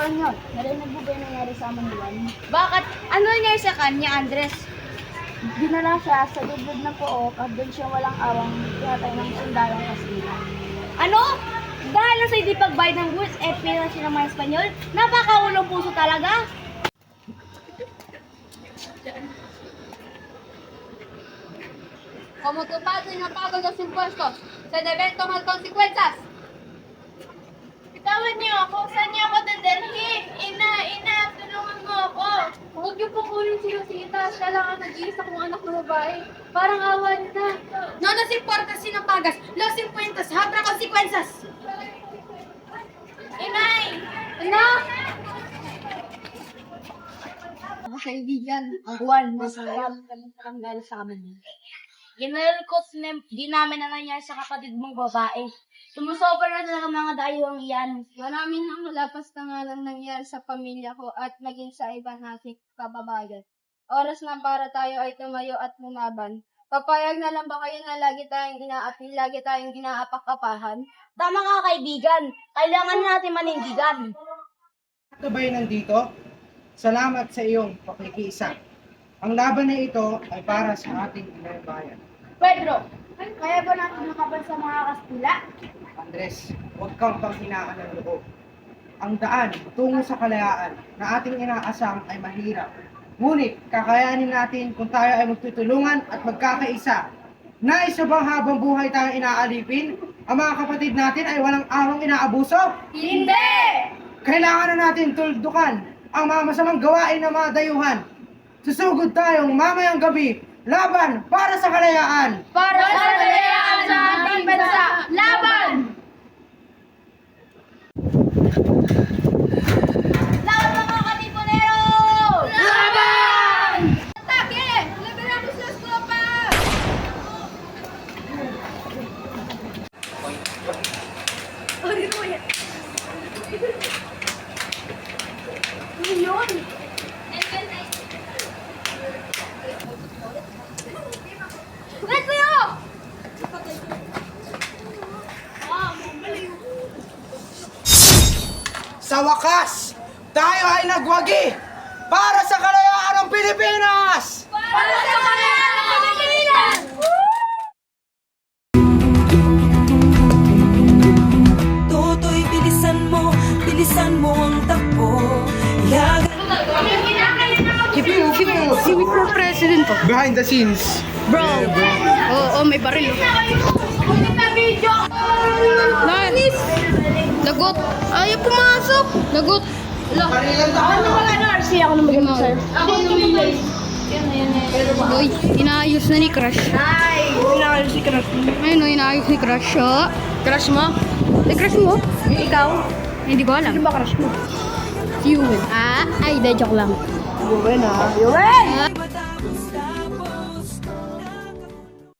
taon yun. Narinig mo ba yung nangyari sa amin Juan? Bakit? Ano nangyari sa kanya, Andres? Dinala siya sa dibdib ng pook at doon siya walang awang tinatay ng sundalong Kastila. Ano? Dahil lang sa hindi pagbayad ng goods, pinala siya ng mga Espanyol? Napakaulong puso talaga. Como tu padre no paga los impuestos, se deben tomar consecuencias. Bitawan niyo ako. Saan niyo ako dadalhin? Ina, tulungan mo ako. Huwag niyo po kunin si Rosita, siya lang ang nag-iisa kong anak na babae. Parang awa niya na. No nos importa si no pagas. Los impuestos habrá consecuencias. Inay! Anak! Mga kaibigan, ang Juan, masarap kami dahil sa amin. Ginalkot di namin na nangyari sa kapatid mong babae. Sumusobra na talaga mga dayuang iyan. Maraming ang malapas na nga lang nangyari sa pamilya ko at naging sa iba nating kababayan. Oras na para tayo ay tumayo at lumaban. Papayag na lang ba kayo na lagi tayong inaapi, lagi tayong inaapak-apahan? Tama nga kaibigan. Kailangan natin manindigan. Ito ba'y nandito? Salamat sa iyong pakikiisa. Ang laban na ito ay para sa ating bayan. Pedro, kaya ba natin makaban sa mga Kastila? Andres, huwag kang panghinaan ng loob. Ang daan tungo sa kalayaan na ating inaasam ay mahirap. Ngunit kakayanin natin kung tayo ay magtutulungan at magkakaisa. Nais na bang habang buhay tayong inaalipin, ang mga kapatid natin ay walang awang inaabuso? Hindi! Kailangan na natin tuldukan ang mga masamang gawain ng mga dayuhan. Susugod tayong mamayang gabi, laban para sa kalayaan! Para sa kalayaan sa ating bansa, laban! Laban mga katipunero! Laban! Atake! Liberamos las tropas! Let's go! Sa wakas, tayo ay nagwagi para sa kalayaan ng Pilipinas! Para sa kalayaan ng Pilipinas! Toto'y bilisan mo ang takbo. Si President po. Behind the scenes. Bro. Oo, may baril. Nanis! Lagot! Ayaw pumasok! Lagot! Ano wala na RC ako na mag sir? Ako namimili. Uy, inaayos na ni Crush. Ay, wala si Crush. Ayun o, inaayos ni Crush. Oh. Crush mo? Eh, crush mo? Ikaw? Hindi ko alam. Ano ba crush mo? Si Yuwen. Ay, de joke lang. Yuwen ah. Yuwen!